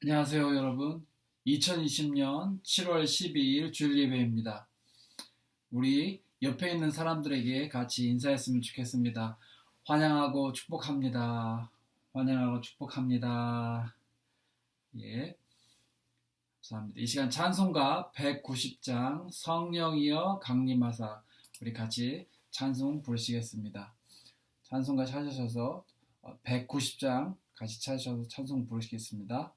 안녕하세요, 여러분. 2020년 7월 12일 주일 예배입니다. 우리 옆에 있는 사람들에게 같이 인사했으면 좋겠습니다. 환영하고 축복합니다. 환영하고 축복합니다. 예, 감사합니다. 이 시간 찬송가 190장 성령이여 강림하사 우리 같이 찬송 부르시겠습니다. 찬송가 찾으셔서 190장 같이 찾으셔서 찬송 부르시겠습니다.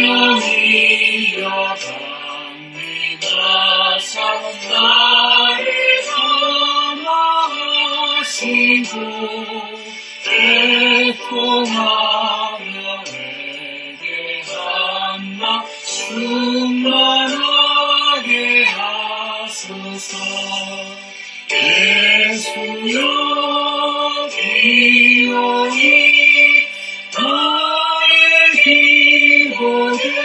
성령이여 강림하사 나를 감화하시고 애통하며 내게 한마 충만하게 하소서. 예수여 기용이 기고대우사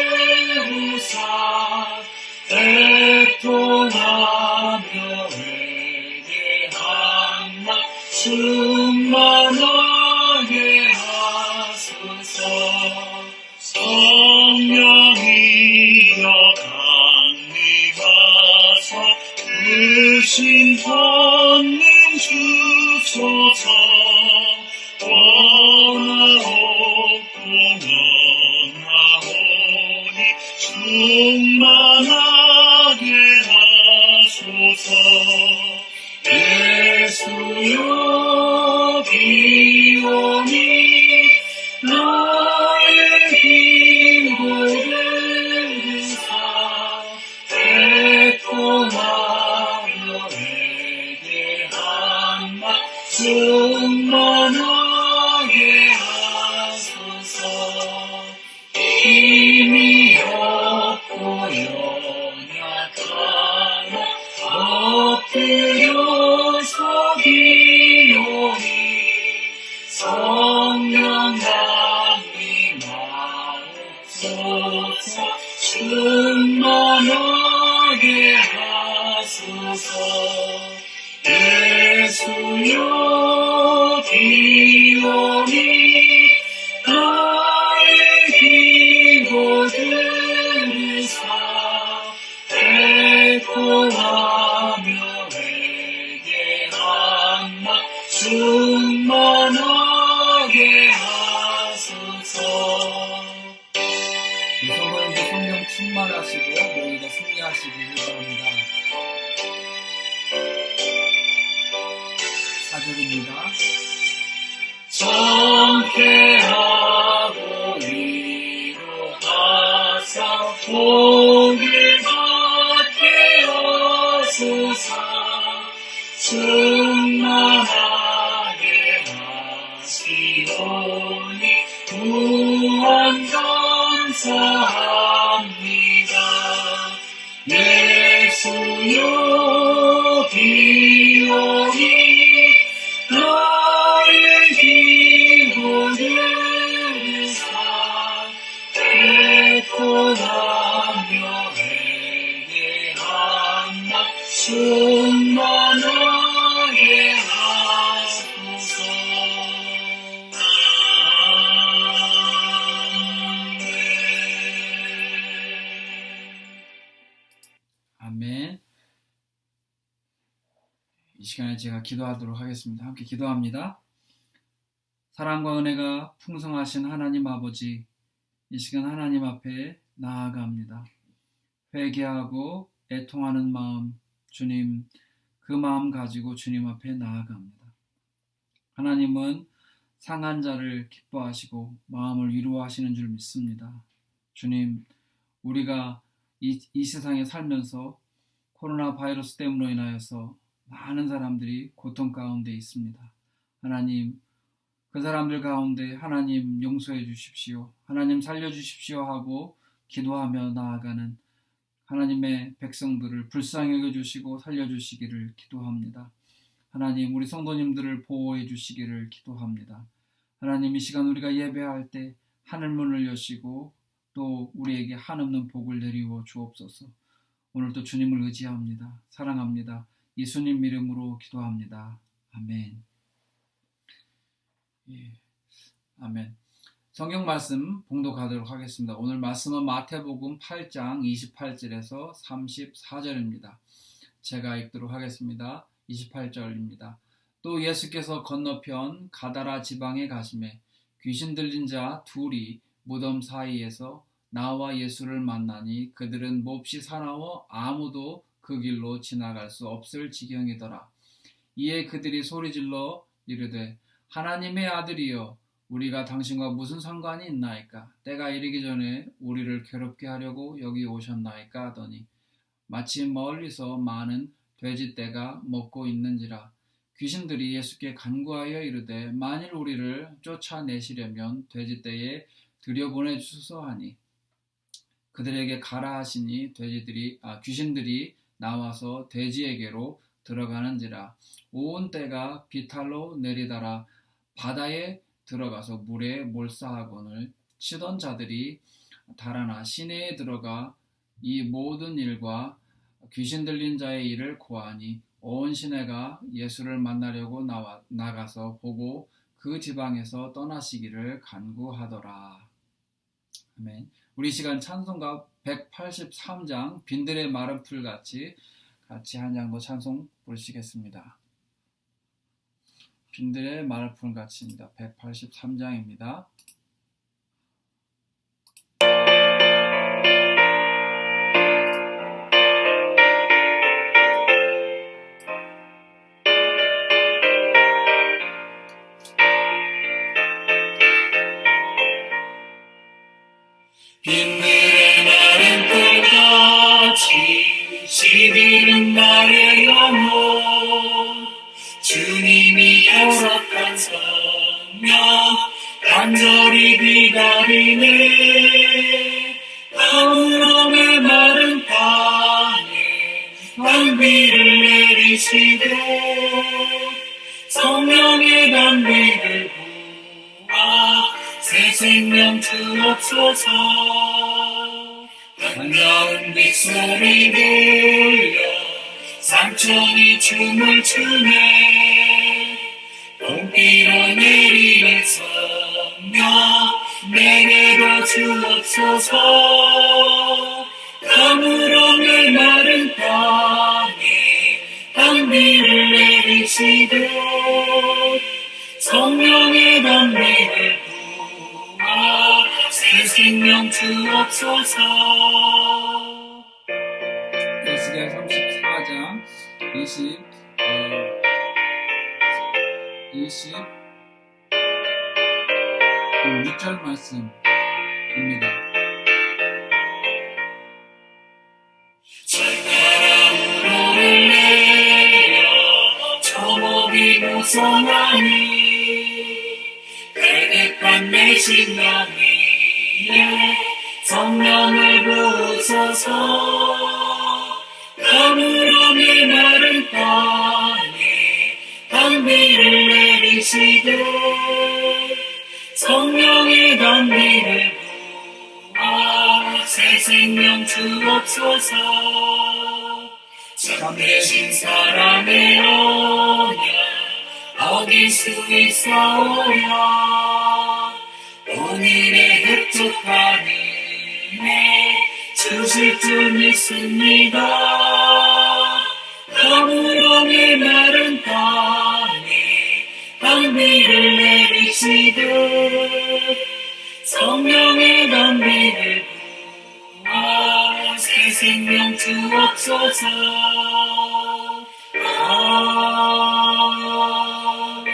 애통하며 내게 한마 충만하게 하소서. 성령이여 강림하사 불신 권능 주소서. 원하옵고 충만하게 하소서. 예수여 기용이 나의 기고대우사 애통하며 내게 한마 충만하게 하소서. 힘이 없고 연약하나 엎드려서 기용이 성령 강림하옵소서. 충만하게 하소서. 예수여 기용이 나의 기고대우사 애통하며 내게 한마 충만하게 하소서. 이 성도님도 성령 충만하시고 모두가 승리하시기를 바랍니다. 4절입니다. 정케하고 위로하사 복을 받게 하소서. 충만하게 하시오니 무한 감사합니다. 예수여 기용이 나의 기고대우사 애통하며 내게 한마 충만하게 하소서. 아멘. 이 시간에 제가 기도하도록 하겠습니다. 함께 기도합니다. 사랑과 은혜가 풍성하신 하나님 아버지, 이 시간 하나님 앞에 나아갑니다. 회개하고 애통하는 마음, 주님, 그 마음 가지고 주님 앞에 나아갑니다. 하나님은 상한 자를 기뻐하시고 마음을 위로하시는 줄 믿습니다. 주님, 우리가 이 세상에 살면서 코로나 바이러스 때문으로 인하여서 많은 사람들이 고통 가운데 있습니다. 하나님, 그 사람들 가운데 하나님 용서해 주십시오. 하나님 살려주십시오 하고 기도하며 나아가는 하나님의 백성들을 불쌍히 여겨주시고 살려주시기를 기도합니다. 하나님, 우리 성도님들을 보호해 주시기를 기도합니다. 하나님, 이 시간 우리가 예배할 때 하늘문을 여시고 또 우리에게 한없는 복을 내리워 주옵소서. 오늘도 주님을 의지합니다. 사랑합니다. 예수님 이름으로 기도합니다. 아멘. 예, 아멘. 성경 말씀 봉독하도록 하겠습니다. 오늘 말씀은 마태복음 8장 28절에서 34절입니다. 제가 읽도록 하겠습니다. 28절입니다. 또 예수께서 건너편 가다라 지방에 가시매 귀신 들린 자 둘이 무덤 사이에서 나와 예수를 만나니 그들은 몹시 사나워 아무도 그 길로 지나갈 수 없을 지경이더라. 이에 그들이 소리질러 이르되 하나님의 아들이여 우리가 당신과 무슨 상관이 있나이까? 때가 이르기 전에 우리를 괴롭게 하려고 여기 오셨나이까? 하더니 마치 멀리서 많은 돼지떼가 먹고 있는지라. 귀신들이 예수께 간구하여 이르되 만일 우리를 쫓아내시려면 돼지떼에 들여보내 주소서 하니 그들에게 가라 하시니 귀신들이 나와서 돼지에게로 들어가는지라. 온 떼가 비탈로 내리달아 바다에 들어가서 물에 몰사하거늘 치던 자들이 달아나 시내에 들어가 이 모든 일과 귀신 들린 자의 일을 고하니 온 시내가 예수를 만나려고 나가서 보고 그 지방에서 떠나시기를 간구하더라. 아멘. 우리 시간 찬송가 183장 빈들의 마른 풀같이 같이 한 장도 찬송 부르시겠습니다. 빈들의 마른 풀같이입니다. 183장입니다. 빈들의 마른 풀같이 시들은 나의 영혼 주님이 허락한 성령 간절히 기다리네. 아무럼의 마른 땅에 단비를 내리시고 성령의 단비를 부아 새 생명 주옵소서. 반가운 빗소리 들려 삼천이 춤을 추네. 봄비로 내리는 성령 내게로 주옵소서. 가물없는 마른 땅에 단비를 내리시고 성령의 단비를 부아 새 생명 주옵소서. 에스겔 34장 26절 말씀입니다. 철가랑으로를 내려 초목이 무성하니 갈급한 내 심령 위에 성령을 부으소서. 가물없는 마른 땅에 단비를 내리시고 성령의 단비를 부아 새 생명 주옵소서. 참되신 사랑의 언약 어길 수 있사오랴. 오늘의 흡족한 은혜 주실 줄 믿습니다. 가물없는 마른 땅에 단비를 내리시듯 성령의 단비를 부아 새 생명 주옵소서. 아멘.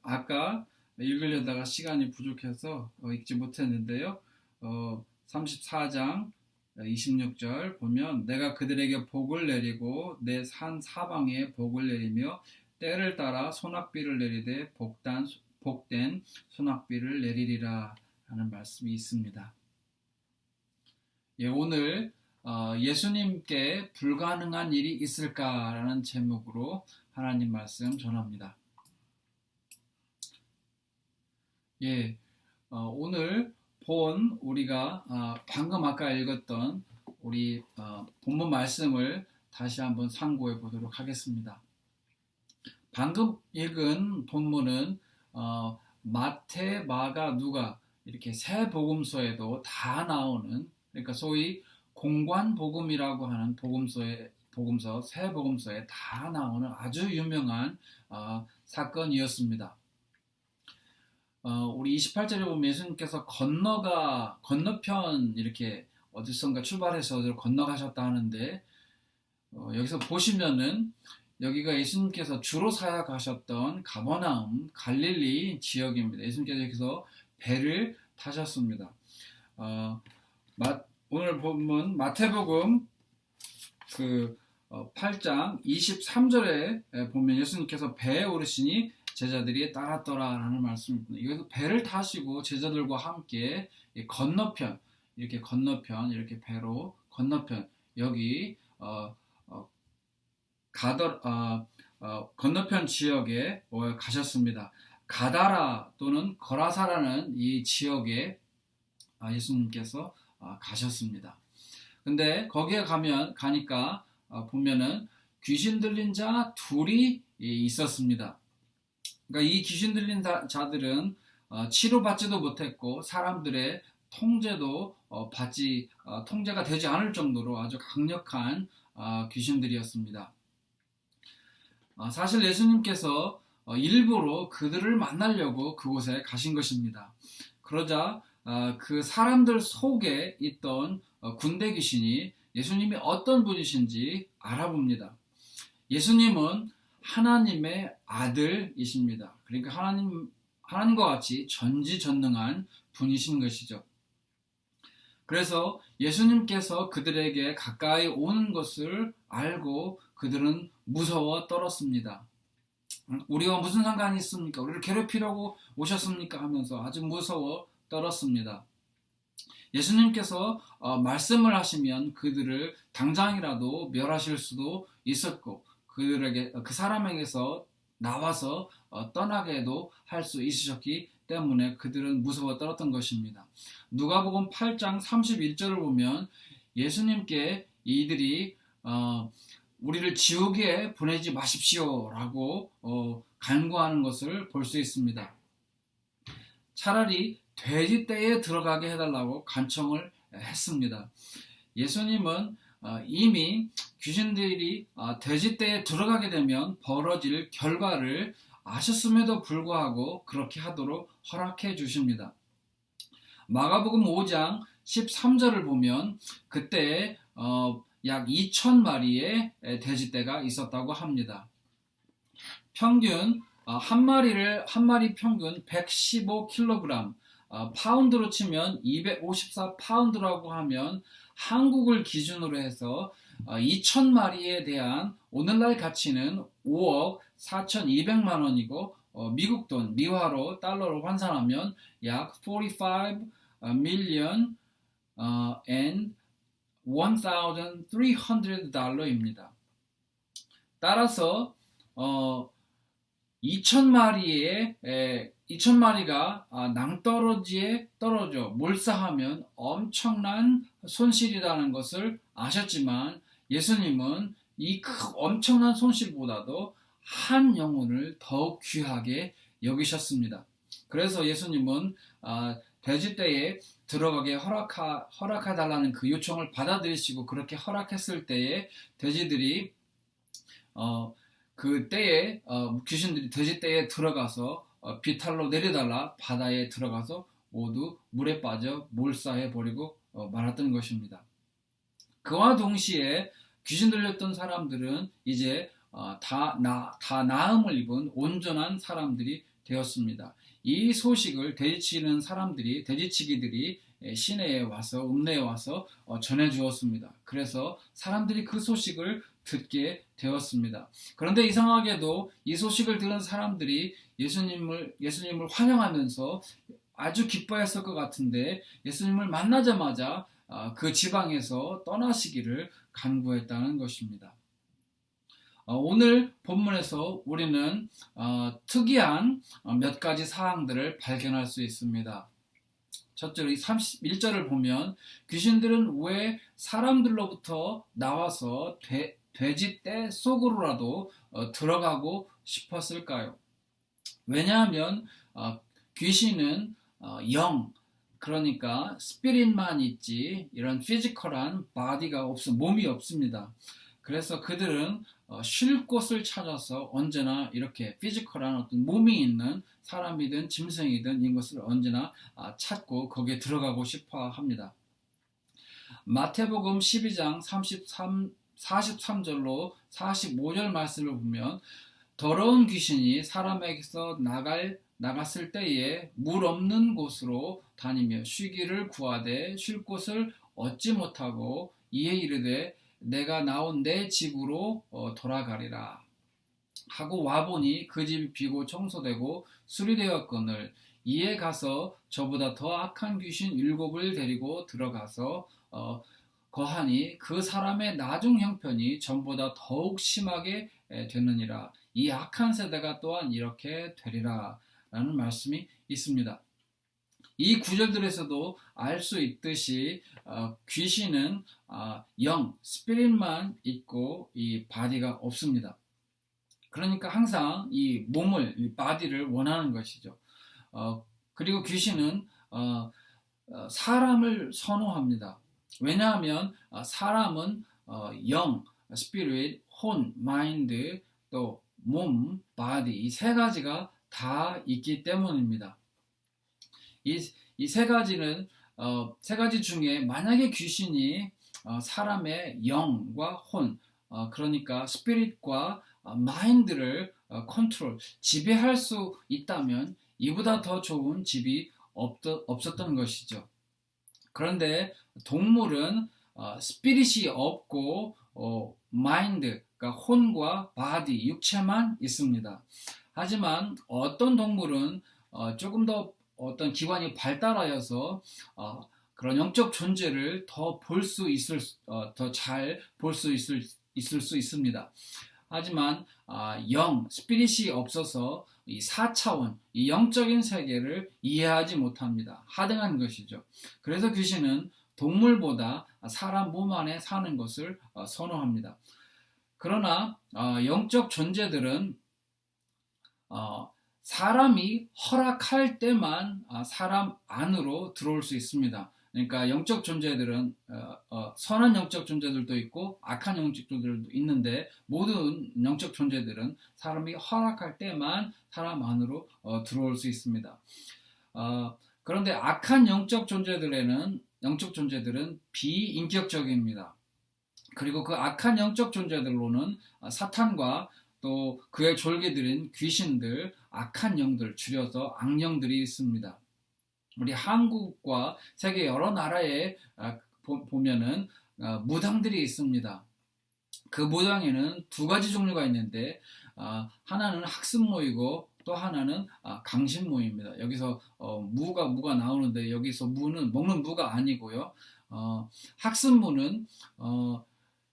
아까 읽으려다가 시간이 부족해서 읽지 못했는데요. 34장 26절 보면 내가 그들에게 복을 내리고 내 산 사방에 복을 내리며 때를 따라 소낙비를 내리되 복된 소낙비를 내리리라 하는 말씀이 있습니다. 예, 오늘 예수님께 불가능한 일이 있을까라는 제목으로 하나님 말씀 전합니다. 예, 오늘 우리가 방금 아까 읽었던 우리 본문 말씀을 다시 한번 상고해 보도록 하겠습니다. 방금 읽은 본문은 마태, 마가, 누가 이렇게 세 복음서에도 다 나오는, 그러니까 소위 공관 복음이라고 하는 복음서 세 복음서에 다 나오는 아주 유명한 사건이었습니다. 우리 28절에 보면 예수님께서 건너편 이렇게 어디선가 출발해서 어디로 건너가셨다 하는데, 여기서 보시면은 여기가 예수님께서 주로 사역하셨던 가버나움, 갈릴리 지역입니다. 예수님께서 여기서 배를 타셨습니다. 오늘 본문 마태복음 8장 23절에 보면 예수님께서 배에 오르시니 제자들이 따랐더라라는 말씀입니다. 여기서 배를 타시고 제자들과 함께 건너편, 이렇게 배로 건너편, 여기 건너편 지역에 가셨습니다. 가다라 또는 거라사라는 이 지역에 예수님께서 가셨습니다. 근데 거기에 가니까 보면은 귀신 들린 자 둘이 있었습니다. 그러니까 이 귀신 들린 자들은 치료받지도 못했고 사람들의 통제도 통제가 되지 않을 정도로 아주 강력한 귀신들이었습니다. 사실 예수님께서 일부러 그들을 만나려고 그곳에 가신 것입니다. 그러자 그 사람들 속에 있던 군대 귀신이 예수님이 어떤 분이신지 알아봅니다. 예수님은 하나님의 아들이십니다. 그러니까 하나님과 같이 전지전능한 분이신 것이죠. 그래서 예수님께서 그들에게 가까이 오는 것을 알고 그들은 무서워 떨었습니다. 우리와 무슨 상관이 있습니까? 우리를 괴롭히려고 오셨습니까? 하면서 아주 무서워 떨었습니다. 예수님께서 말씀을 하시면 그들을 당장이라도 멸하실 수도 있었고 그 사람에게서 나와서 떠나게도 할 수 있으셨기 때문에 그들은 무서워 떨었던 것입니다. 누가복음 8장 31절을 보면 예수님께 이들이 우리를 지옥에 보내지 마십시오라고 간구하는 것을 볼 수 있습니다. 차라리 돼지떼에 들어가게 해달라고 간청을 했습니다. 예수님은 이미 귀신들이 돼지떼에 들어가게 되면 벌어질 결과를 아셨음에도 불구하고 그렇게 하도록 허락해 주십니다. 마가복음 5장 13절을 보면 그때 약 2,000마리의 돼지떼가 있었다고 합니다. 평균 한 마리 평균 115kg, 파운드로 치면 254파운드라고 하면 한국을 기준으로 해서 2,000마리에 대한 오늘날 가치는 5억 4,200만 원이고 미국 돈, 미화로 달러로 환산하면 약 45 million and 1,300 달러입니다. 따라서 2,000마리가 낭떠러지에 떨어져 몰사하면 엄청난 손실이라는 것을 아셨지만 예수님은 이 엄청난 손실보다도 한 영혼을 더욱 귀하게 여기셨습니다. 그래서 예수님은 돼지떼에 들어가게 허락해달라는 그 요청을 받아들이시고 그렇게 허락했을 때에 돼지들이 그 때에 귀신들이 돼지떼에 들어가서 비탈로 내려달라 바다에 들어가서 모두 물에 빠져 몰사해버리고 말았던 것입니다. 그와 동시에 귀신 들렸던 사람들은 이제 다 나음을 입은 온전한 사람들이 되었습니다. 이 소식을 돼지치기들이 시내에 와서 읍내에 와서 전해 주었습니다. 그래서 사람들이 그 소식을 듣게 되었습니다. 그런데 이상하게도 이 소식을 들은 사람들이 예수님을 환영하면서 아주 기뻐했을 것 같은데 예수님을 만나자마자 그 지방에서 떠나시기를 간구했다는 것입니다. 오늘 본문에서 우리는 특이한 몇 가지 사항들을 발견할 수 있습니다. 첫째로 이 31절을 보면 귀신들은 왜 사람들로부터 나와서 돼지 떼 속으로라도 들어가고 싶었을까요? 왜냐하면 귀신은 영, 그러니까 스피릿만 있지 이런 피지컬한 바디가 몸이 없습니다. 그래서 그들은 쉴 곳을 찾아서 언제나 이렇게 피지컬한 어떤 몸이 있는 사람이든 짐승이든 이것을 언제나 찾고 거기에 들어가고 싶어 합니다. 마태복음 12장 43절로 45절 말씀을 보면 더러운 귀신이 사람에게서 나갔을 때에 물 없는 곳으로 다니며 쉬기를 구하되 쉴 곳을 얻지 못하고 이에 이르되 내가 나온 내 집으로 돌아가리라 하고 와보니 그 집이 비고 청소되고 수리되었거늘 이에 가서 저보다 더 악한 귀신 7을 데리고 들어가서 거하니 그 사람의 나중 형편이 전보다 더욱 심하게 되느니라. 이 악한 세대가 또한 이렇게 되리라 라는 말씀이 있습니다. 이 구절들에서도 알 수 있듯이 귀신은 영, 스피릿만 있고 이 바디가 없습니다. 그러니까 항상 이 몸을, 이 바디를 원하는 것이죠. 그리고 귀신은 사람을 선호합니다. 왜냐하면 사람은 영, 스피릿, 혼, 마인드, 또 몸, 바디 이 세 가지가 다 있기 때문입니다. 이 세 가지는 세 가지 중에 만약에 귀신이 사람의 영과 혼, 그러니까 스피릿과 마인드를 컨트롤, 지배할 수 있다면 이보다 더 좋은 집이 없었던 것이죠. 그런데 동물은 스피릿이 없고 마인드, 그러니까 혼과 바디, 육체만 있습니다. 하지만 어떤 동물은 조금 더 어떤 기관이 발달하여서 그런 영적 존재를 더 볼 수 있을, 더 잘 볼 수 있을 수 있습니다. 하지만 스피릿이 없어서 이 4차원, 이 영적인 세계를 이해하지 못합니다. 하등한 것이죠. 그래서 귀신은 동물보다 사람 몸 안에 사는 것을 선호합니다. 그러나 영적 존재들은 사람이 허락할 때만 사람 안으로 들어올 수 있습니다. 그러니까 영적 존재들은 선한 영적 존재들도 있고 악한 영적 존재들도 있는데 모든 영적 존재들은 사람이 허락할 때만 사람 안으로 들어올 수 있습니다. 그런데 악한 영적 존재들은 비인격적입니다. 그리고 그 악한 영적 존재들로는 사탄과 또 그의 졸개들인 귀신들, 악한 영들, 줄여서 악령들이 있습니다. 우리 한국과 세계 여러 나라에 보면은 무당들이 있습니다. 그 무당에는 두 가지 종류가 있는데 하나는 학습모이고 또 하나는 강신모입니다. 여기서 무가 나오는데 여기서 무는 먹는 무가 아니고요. 학습모는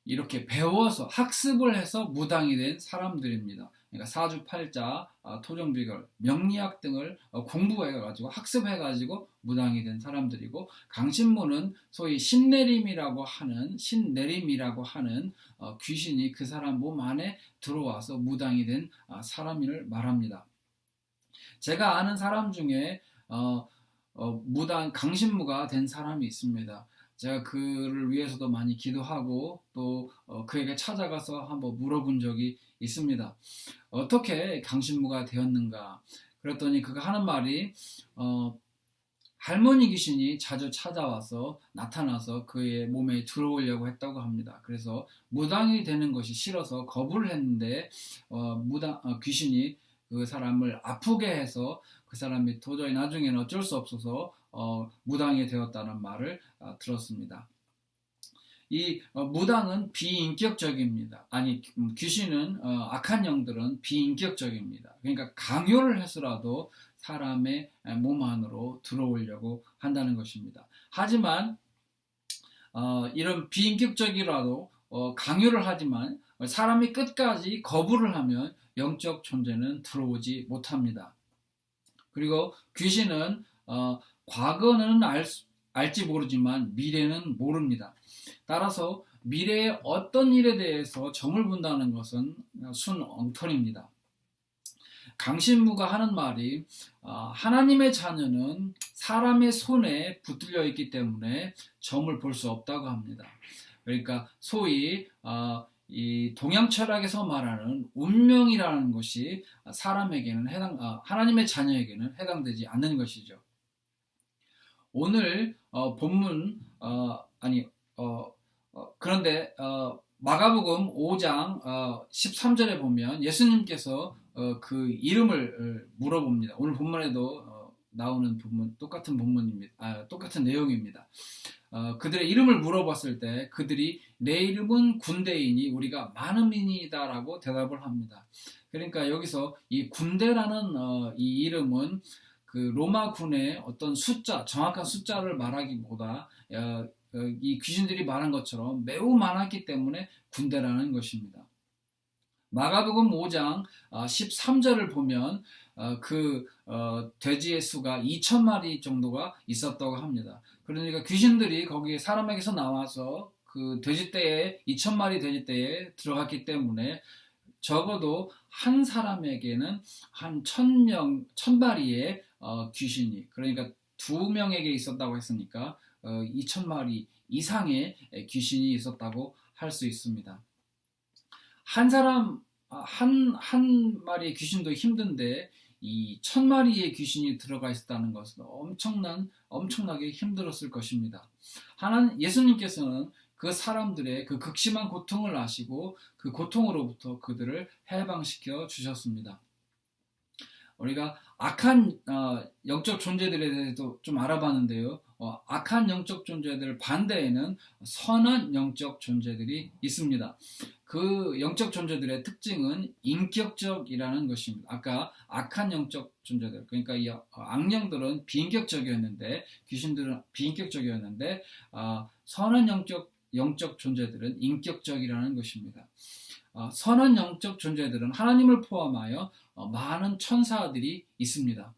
이렇게 배워서 학습을 해서 무당이 된 사람들입니다. 그러니까 사주팔자, 토정비결, 명리학 등을 공부해가지고 학습해가지고 무당이 된 사람들이고 강신모는 소위 신내림이라고 하는 귀신이 그 사람 몸 안에 들어와서 무당이 된 사람을 말합니다. 제가 아는 사람 중에 무당 강신무가 된 사람이 있습니다. 제가 그를 위해서도 많이 기도하고 또 그에게 찾아가서 한번 물어본 적이 있습니다. 어떻게 강신무가 되었는가? 그랬더니 그가 하는 말이 할머니 귀신이 자주 찾아와서 나타나서 그의 몸에 들어오려고 했다고 합니다. 그래서 무당이 되는 것이 싫어서 거부를 했는데 귀신이 그 사람을 아프게 해서 그 사람이 도저히 나중에는 어쩔 수 없어서 무당이 되었다는 말을 들었습니다. 이 무당은 비인격적입니다. 귀신은 악한 영들은 비인격적입니다. 그러니까 강요를 해서라도 사람의 몸 안으로 들어오려고 한다는 것입니다. 하지만 이런 비인격적이라도 강요를 하지만 사람이 끝까지 거부를 하면 영적 존재는 들어오지 못합니다. 그리고 귀신은 과거는 알지 모르지만 미래는 모릅니다. 따라서 미래의 어떤 일에 대해서 점을 본다는 것은 순 엉터리입니다. 강신부가 하는 말이 하나님의 자녀는 사람의 손에 붙들려 있기 때문에 점을 볼 수 없다고 합니다. 그러니까 소위 이 동양 철학에서 말하는 운명이라는 것이 사람에게는 하나님의 자녀에게는 해당되지 않는 것이죠. 오늘 본문 그런데 마가복음 5장 13절에 보면 예수님께서 그 이름을 물어봅니다. 오늘 본문에도 나오는 본문 똑같은 본문입니다. 똑같은 내용입니다. 그들의 이름을 물어봤을 때 그들이 내 이름은 군대이니 우리가 많은 민이다라고 대답을 합니다. 그러니까 여기서 이 군대라는 이 이름은 그 로마 군의 어떤 정확한 숫자를 말하기보다 이 귀신들이 말한 것처럼 매우 많았기 때문에 군대라는 것입니다. 마가복음 5장 13절을 보면 돼지의 수가 2,000마리 정도가 있었다고 합니다. 그러니까 귀신들이 거기에 사람에게서 나와서 그 돼지떼에 2,000마리 돼지떼에 들어갔기 때문에 적어도 한 사람에게는 한 1,000마리의 귀신이, 그러니까 2명에게 있었다고 했으니까 2,000마리 이상의 귀신이 있었다고 할 수 있습니다. 한 마리의 귀신도 힘든데 이 1,000마리의 귀신이 들어가 있었다는 것은 엄청나게 힘들었을 것입니다. 예수님께서는 그 사람들의 그 극심한 고통을 아시고 그 고통으로부터 그들을 해방시켜 주셨습니다. 우리가 악한 영적 존재들에 대해서도 좀 알아봤는데요. 악한 영적 존재들 반대에는 선한 영적 존재들이 있습니다. 그 영적 존재들의 특징은 인격적이라는 것입니다. 아까 악한 영적 존재들, 그러니까 이 악령들은 비인격적이었는데, 귀신들은 비인격적이었는데, 선한 영적 존재들은 인격적이라는 것입니다. 선한 영적 존재들은 하나님을 포함하여 많은 천사들이 있습니다.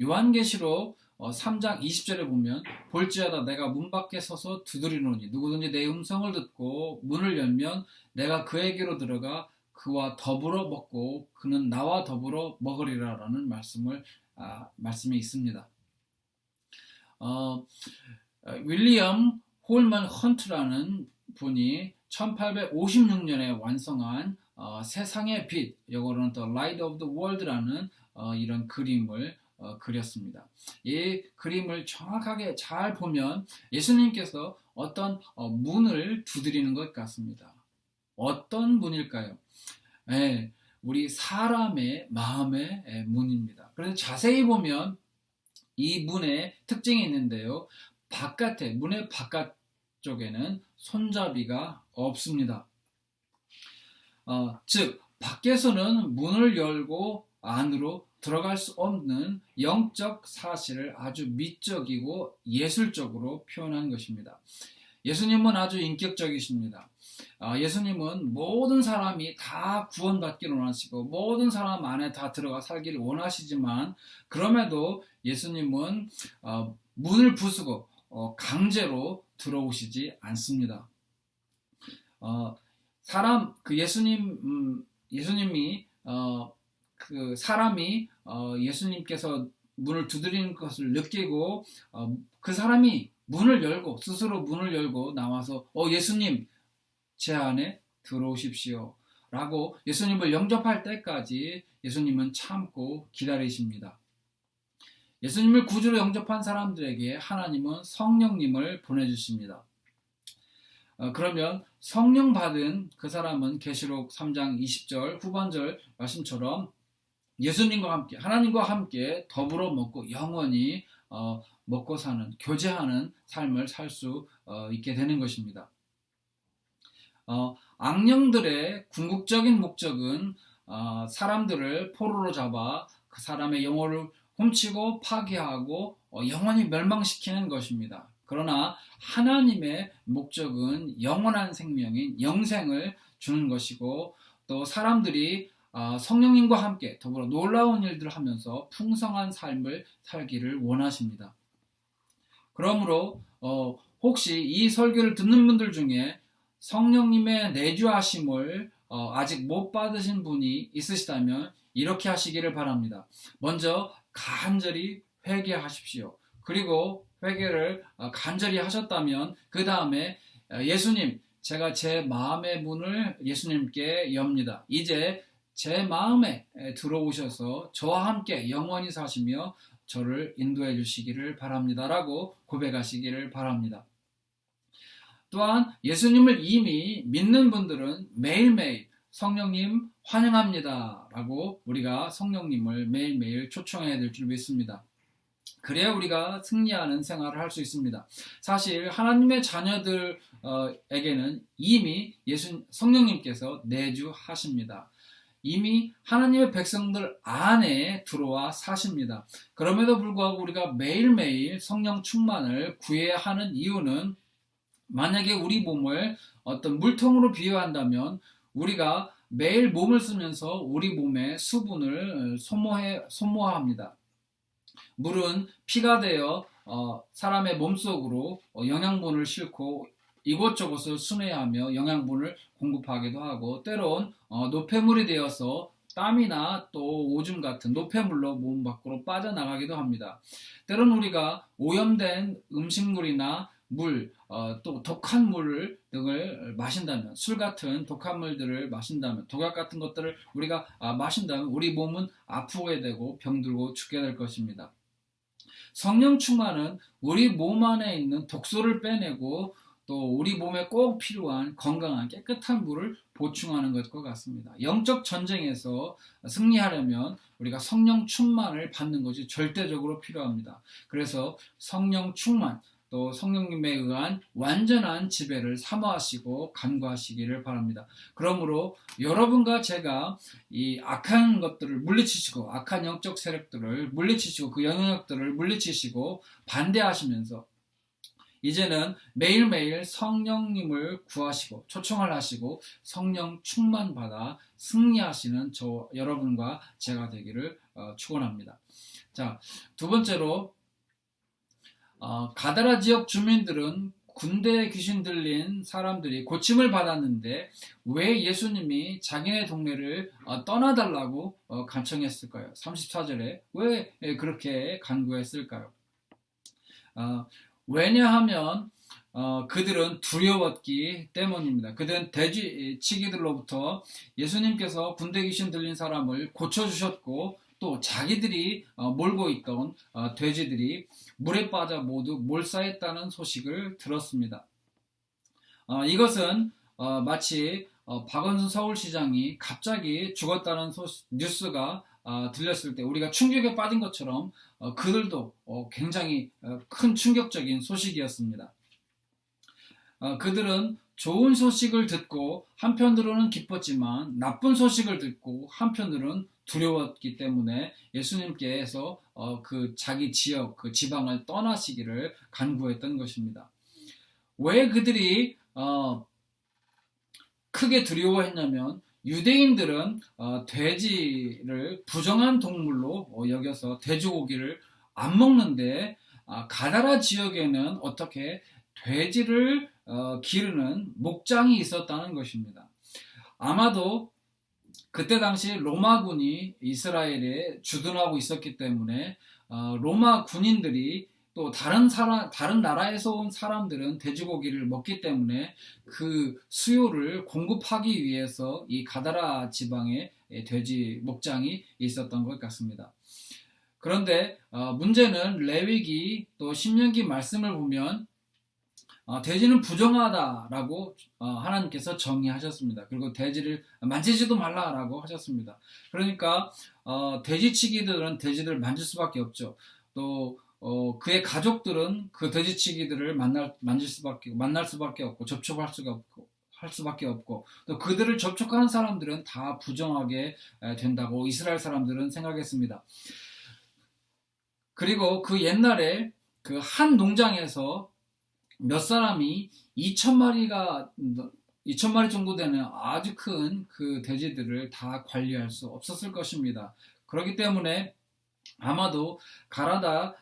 요한계시록 3장 20절에 보면 볼지어다 내가 문 밖에 서서 두드리노니 누구든지 내 음성을 듣고 문을 열면 내가 그에게로 들어가 그와 더불어 먹고 그는 나와 더불어 먹으리라 라는 말씀이 있습니다. 윌리엄 홀먼 헌트라는 분이 1856년에 완성한 세상의 빛, 영어로는 The Light of the World라는 이런 그림을 그렸습니다. 이 그림을 정확하게 잘 보면 예수님께서 어떤 문을 두드리는 것 같습니다. 어떤 문일까요? 우리 사람의 마음의 문입니다. 그래서 자세히 보면 이 문에 특징이 있는데요. 문의 바깥쪽에는 손잡이가 없습니다. 즉 밖에서는 문을 열고 안으로 들어갈 수 없는 영적 사실을 아주 미적이고 예술적으로 표현한 것입니다. 예수님은 아주 인격적이십니다. 예수님은 모든 사람이 다 구원받기를 원하시고 모든 사람 안에 다 들어가 살기를 원하시지만 그럼에도 예수님은 문을 부수고 강제로 들어오시지 않습니다. 예수님이 그 사람이 예수님께서 문을 두드리는 것을 느끼고 그 사람이 스스로 문을 열고 나와서 예수님 제 안에 들어오십시오 라고 예수님을 영접할 때까지 예수님은 참고 기다리십니다. 예수님을 구주로 영접한 사람들에게 하나님은 성령님을 보내주십니다. 그러면 성령 받은 그 사람은 계시록 3장 20절 후반절 말씀처럼 예수님과 함께 하나님과 함께 더불어 먹고 영원히 먹고 사는 교제하는 삶을 살 수 있게 되는 것입니다. 악령들의 궁극적인 목적은 사람들을 포로로 잡아 그 사람의 영혼을 훔치고 파괴하고 영원히 멸망시키는 것입니다. 그러나 하나님의 목적은 영원한 생명인 영생을 주는 것이고, 또 사람들이 성령님과 함께 더불어 놀라운 일들을 하면서 풍성한 삶을 살기를 원하십니다. 그러므로 혹시 이 설교를 듣는 분들 중에 성령님의 내주하심을 아직 못 받으신 분이 있으시다면 이렇게 하시기를 바랍니다. 먼저 간절히 회개하십시오. 그리고 회개를 간절히 하셨다면 그 다음에 예수님, 제가 제 마음의 문을 예수님께 엽니다. 이제 제 마음에 들어오셔서 저와 함께 영원히 사시며 저를 인도해 주시기를 바랍니다. 라고 고백하시기를 바랍니다. 또한 예수님을 이미 믿는 분들은 매일매일 성령님 환영합니다 라고 우리가 성령님을 매일매일 초청해야 될 줄 믿습니다. 그래야 우리가 승리하는 생활을 할 수 있습니다. 사실 하나님의 자녀들에게는 이미 성령님께서 내주하십니다. 이미 하나님의 백성들 안에 들어와 사십니다. 그럼에도 불구하고 우리가 매일매일 성령 충만을 구해야 하는 이유는, 만약에 우리 몸을 어떤 물통으로 비유한다면 우리가 매일 몸을 쓰면서 우리 몸의 수분을 소모합니다. 물은 피가 되어 사람의 몸속으로 영양분을 싣고 이곳저곳을 순회하며 영양분을 공급하기도 하고, 때론 노폐물이 되어서 땀이나 또 오줌 같은 노폐물로 몸 밖으로 빠져나가기도 합니다. 때론 우리가 오염된 음식물이나 물, 또 독한 물 등을 마신다면, 술 같은 독한 물들을 마신다면, 독약 같은 것들을 우리가 마신다면 우리 몸은 아프게 되고 병들고 죽게 될 것입니다. 성령 충만은 우리 몸 안에 있는 독소를 빼내고 또 우리 몸에 꼭 필요한 건강한 깨끗한 물을 보충하는 것과 같습니다. 영적 전쟁에서 승리하려면 우리가 성령 충만을 받는 것이 절대적으로 필요합니다. 그래서 성령 충만, 또 성령님에 의한 완전한 지배를 사모하시고 간구하시기를 바랍니다. 그러므로 여러분과 제가 이 악한 것들을 물리치시고, 악한 영적 세력들을 물리치시고, 그 영향력들을 물리치시고 반대하시면서 이제는 매일매일 성령님을 구하시고 초청을 하시고 성령 충만 받아 승리하시는 여러분과 제가 되기를 축원합니다. 자, 두 번째로 가다라 지역 주민들은 군대 귀신 들린 사람들이 고침을 받았는데 왜 예수님이 자기네 동네를 떠나달라고 간청했을까요? 34절에 왜 그렇게 간구했을까요? 왜냐하면 그들은 두려웠기 때문입니다. 그들은 돼지치기들로부터 예수님께서 군대 귀신 들린 사람을 고쳐주셨고, 또 자기들이 몰고 있던 돼지들이 물에 빠져 모두 몰사했다는 소식을 들었습니다. 이것은 마치 박원순 서울시장이 갑자기 죽었다는 뉴스가 들렸을 때 우리가 충격에 빠진 것처럼 그들도 굉장히 큰 충격적인 소식이었습니다. 그들은 좋은 소식을 듣고 한편으로는 기뻤지만 나쁜 소식을 듣고 한편으로는 두려웠기 때문에 예수님께서 그 자기 지역, 그 지방을 떠나시기를 간구했던 것입니다. 왜 그들이 크게 두려워했냐면, 유대인들은 돼지를 부정한 동물로 여겨서 돼지고기를 안 먹는데, 가다라 지역에는 어떻게 돼지를 기르는 목장이 있었다는 것입니다. 아마도 그때 당시 로마군이 이스라엘에 주둔하고 있었기 때문에 로마 군인들이 또 다른 나라에서 온 사람들은 돼지고기를 먹기 때문에 그 수요를 공급하기 위해서 이 가다라 지방에 돼지 목장이 있었던 것 같습니다. 그런데 문제는 레위기 또 신명기 말씀을 보면 돼지는 부정하다라고 하나님께서 정의하셨습니다. 그리고 돼지를 만지지도 말라라고 하셨습니다. 그러니까 돼지치기들은 돼지를 만질 수밖에 없죠. 또 그의 가족들은 그 돼지치기들을 만날 수밖에 없고 접촉할 수밖에 없고, 또 그들을 접촉하는 사람들은 다 부정하게 된다고 이스라엘 사람들은 생각했습니다. 그리고 그 옛날에 그 한 농장에서 몇 사람이 2,000마리 정도 되는 아주 큰 그 돼지들을 다 관리할 수 없었을 것입니다. 그렇기 때문에 아마도 가다라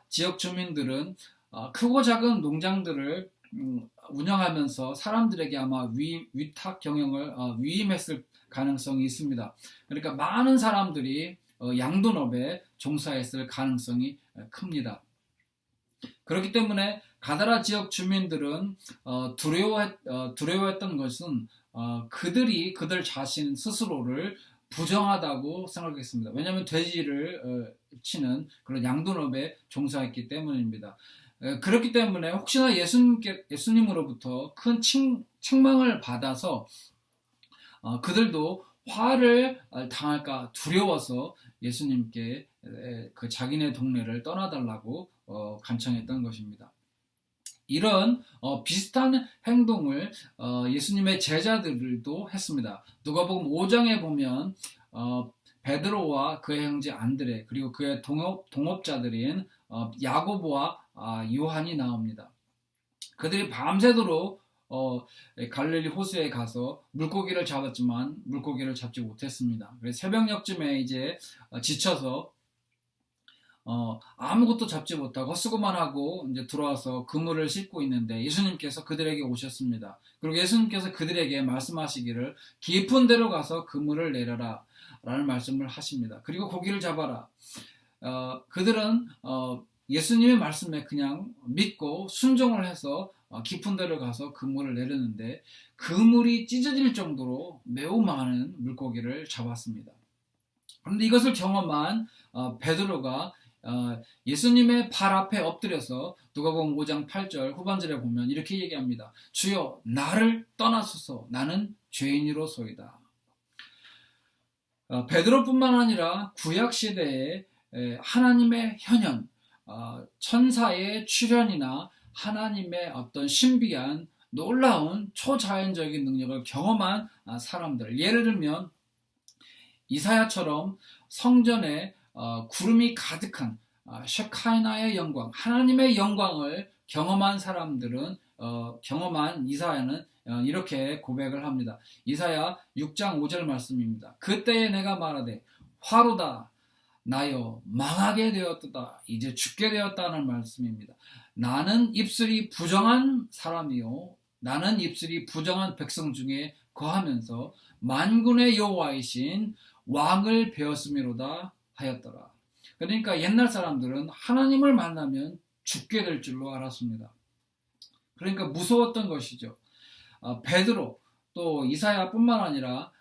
지역 주민들은 크고 작은 농장들을 운영하면서 사람들에게 아마 위탁 경영을 위임했을 가능성이 있습니다. 그러니까 많은 사람들이 양돈업에 종사했을 가능성이 큽니다. 그렇기 때문에 가다라 지역 주민들은 두려워했던 것은 그들이 그들 자신 스스로를 부정하다고 생각했습니다. 왜냐하면 돼지를 치는 그런 양돈업에 종사했기 때문입니다. 그렇기 때문에 혹시나 예수님으로부터 큰 책망을 받아서 그들도 화를 당할까 두려워서 예수님께 그 자기네 동네를 떠나달라고 간청했던 것입니다. 이런 비슷한 행동을 예수님의 제자들도 했습니다. 누가복음 5장에 보면 베드로와 그의 형제 안드레 그리고 그의 동업자들인 야고보와 요한이 나옵니다. 그들이 밤새도록 갈릴리 호수에 가서 물고기를 잡았지만 물고기를 잡지 못했습니다. 그래서 새벽녘쯤에 이제 지쳐서 아무것도 잡지 못하고 헛수고만 하고 이제 들어와서 그물을 씻고 있는데 예수님께서 그들에게 오셨습니다. 그리고 예수님께서 그들에게 말씀하시기를 깊은 데로 가서 그물을 내려라 라는 말씀을 하십니다. 그리고 고기를 잡아라. 그들은 예수님의 말씀에 그냥 믿고 순종을 해서 깊은 데로 가서 그물을 내렸는데 그물이 찢어질 정도로 매우 많은 물고기를 잡았습니다. 그런데 이것을 경험한 베드로가 예수님의 발 앞에 엎드려서 누가복음 5장 8절 후반절에 보면 이렇게 얘기합니다. 주여 나를 떠나소서 나는 죄인이로소이다. 베드로뿐만 아니라 구약시대에 하나님의 현현, 천사의 출현이나 하나님의 어떤 신비한 놀라운 초자연적인 능력을 경험한 사람들, 예를 들면 이사야처럼 성전에 구름이 가득한 셰카이나의 영광, 하나님의 영광을 경험한 사람들은 경험한 이사야는 이렇게 고백을 합니다. 이사야 6장 5절 말씀입니다. 그때에 내가 말하되 화로다 나여 망하게 되었다 이제 죽게 되었다는 말씀입니다. 나는 입술이 부정한 사람이요 나는 입술이 부정한 백성 중에 거하면서 만군의 여호와이신 왕을 배웠음이로다 하였더라. 그러니까 옛날 사람들은 하나님을 만나면 죽게 될 줄로 알았습니다. 그러니까 무서웠던 것이죠. 베드로 또 이사야뿐만 아니라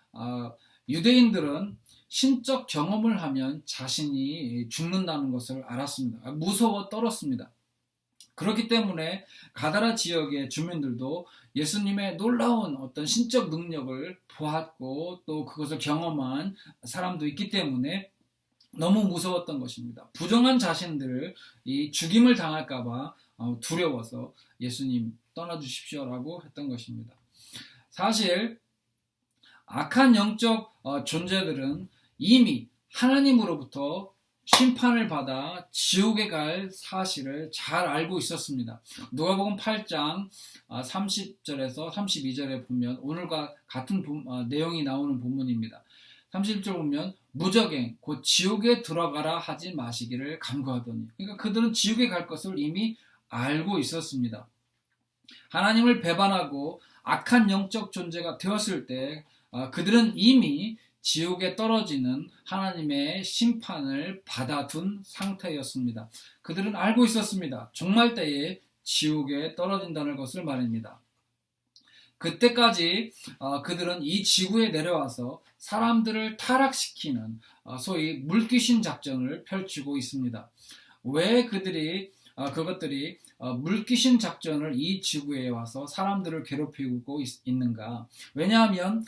유대인들은 신적 경험을 하면 자신이 죽는다는 것을 알았습니다. 무서워 떨었습니다. 그렇기 때문에 가다라 지역의 주민들도 예수님의 놀라운 어떤 신적 능력을 보았고 또 그것을 경험한 사람도 있기 때문에 너무 무서웠던 것입니다. 부정한 자신들을 이 죽임을 당할까봐 두려워서 예수님 떠나주십시오라고 했던 것입니다. 사실 악한 영적 존재들은 이미 하나님으로부터 심판을 받아 지옥에 갈 사실을 잘 알고 있었습니다. 누가복음 8장 30절에서 32절에 보면 오늘과 같은 내용이 나오는 본문입니다. 31절 보면 무적행 곧 지옥에 들어가라 하지 마시기를 간구하더니 그러니까 그들은 지옥에 갈 것을 이미 알고 있었습니다. 하나님을 배반하고 악한 영적 존재가 되었을 때 그들은 이미 지옥에 떨어지는 하나님의 심판을 받아둔 상태였습니다. 그들은 알고 있었습니다. 종말 때에 지옥에 떨어진다는 것을 말입니다. 그때까지 그들은 이 지구에 내려와서 사람들을 타락시키는 소위 물귀신 작전을 펼치고 있습니다. 왜 그것들이 물귀신 작전을 이 지구에 와서 사람들을 괴롭히고 있는가? 왜냐하면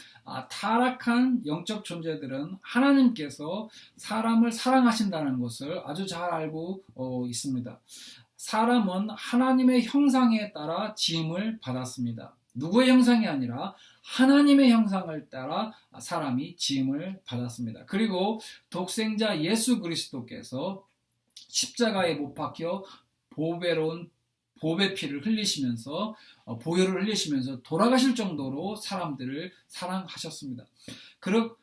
타락한 영적 존재들은 하나님께서 사람을 사랑하신다는 것을 아주 잘 알고 있습니다. 사람은 하나님의 형상에 따라 지음을 받았습니다. 누구의 형상이 아니라 하나님의 형상을 따라 사람이 지음을 받았습니다. 그리고 독생자 예수 그리스도께서 십자가에 못 박혀 보배 피를 흘리시면서 보혈을 흘리시면서 돌아가실 정도로 사람들을 사랑하셨습니다.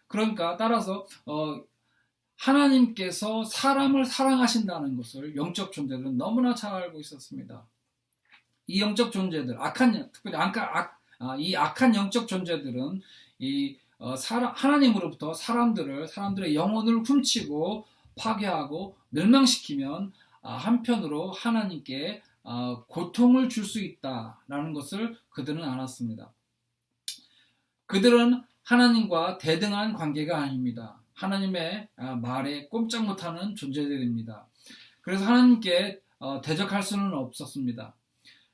그러니까 따라서 하나님께서 사람을 사랑하신다는 것을 영적 존재들은 너무나 잘 알고 있었습니다. 이 영적 존재들, 특별히 이 악한 영적 존재들은 하나님으로부터 사람들의 영혼을 훔치고 파괴하고 멸망시키면 한편으로 하나님께 고통을 줄 수 있다라는 것을 그들은 알았습니다. 그들은 하나님과 대등한 관계가 아닙니다. 하나님의 말에 꼼짝 못하는 존재들입니다. 그래서 하나님께 대적할 수는 없었습니다.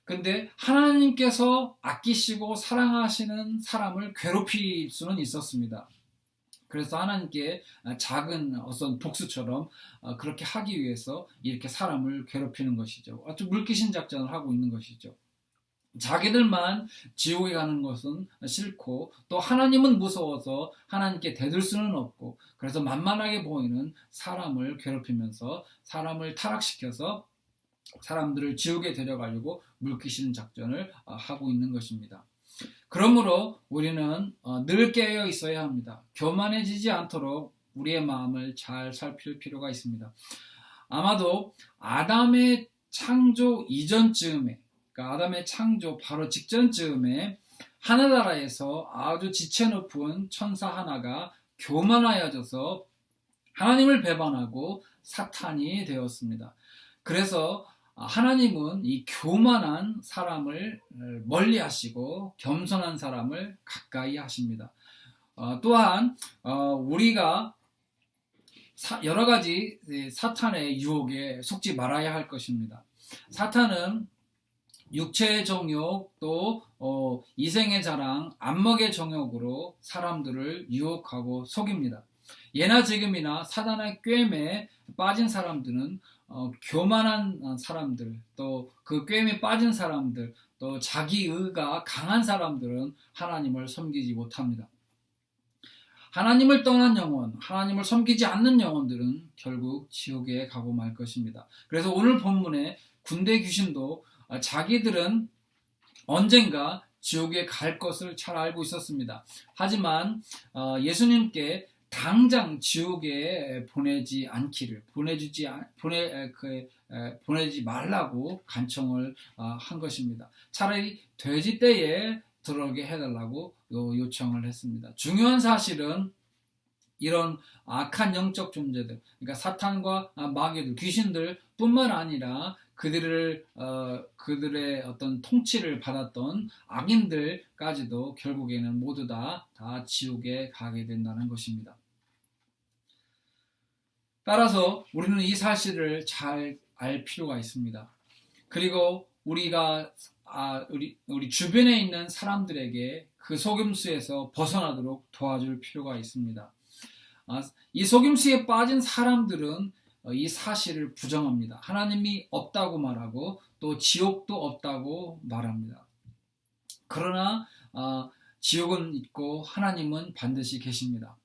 근데 하나님께서 아끼시고 사랑하시는 사람을 괴롭힐 수는 있었습니다. 그래서 하나님께 작은 어떤 복수처럼 그렇게 하기 위해서 이렇게 사람을 괴롭히는 것이죠. 아주 물귀신 작전을 하고 있는 것이죠. 자기들만 지옥에 가는 것은 싫고 또 하나님은 무서워서 하나님께 대들 수는 없고 그래서 만만하게 보이는 사람을 괴롭히면서 사람을 타락시켜서 사람들을 지옥에 데려가려고 물귀신 작전을 하고 있는 것입니다. 그러므로 우리는 늘 깨어 있어야 합니다. 교만해지지 않도록 우리의 마음을 잘 살필 필요가 있습니다. 아마도 아담의 창조 이전쯤에, 그러니까 아담의 창조 바로 직전쯤에 하늘나라에서 아주 지체 높은 천사 하나가 교만하여져서 하나님을 배반하고 사탄이 되었습니다. 그래서 하나님은 이 교만한 사람을 멀리 하시고 겸손한 사람을 가까이 하십니다. 또한 우리가 여러 가지 사탄의 유혹에 속지 말아야 할 것입니다. 사탄은 육체의 정욕, 또 이생의 자랑, 안목의 정욕으로 사람들을 유혹하고 속입니다. 예나 지금이나 사단의 꿰매에 빠진 사람들은 교만한 사람들, 또 그 꿰매에 빠진 사람들, 또 자기의가 강한 사람들은 하나님을 섬기지 못합니다. 하나님을 떠난 영혼, 하나님을 섬기지 않는 영혼들은 결국 지옥에 가고 말 것입니다. 그래서 오늘 본문에 군대 귀신도 자기들은 언젠가 지옥에 갈 것을 잘 알고 있었습니다. 하지만 예수님께 당장 지옥에 보내지 말라고 간청을 한 것입니다. 차라리 돼지 떼에 들어오게 해달라고 요청을 했습니다. 중요한 사실은 이런 악한 영적 존재들, 그러니까 사탄과 마귀들, 귀신들 뿐만 아니라 그들의 어떤 통치를 받았던 악인들까지도 결국에는 모두 다 지옥에 가게 된다는 것입니다. 따라서 우리는 이 사실을 잘 알 필요가 있습니다. 그리고 우리가 우리 주변에 있는 사람들에게 그 속임수에서 벗어나도록 도와줄 필요가 있습니다. 이 속임수에 빠진 사람들은 이 사실을 부정합니다. 하나님이 없다고 말하고 또 지옥도 없다고 말합니다. 그러나 지옥은 있고 하나님은 반드시 계십니다.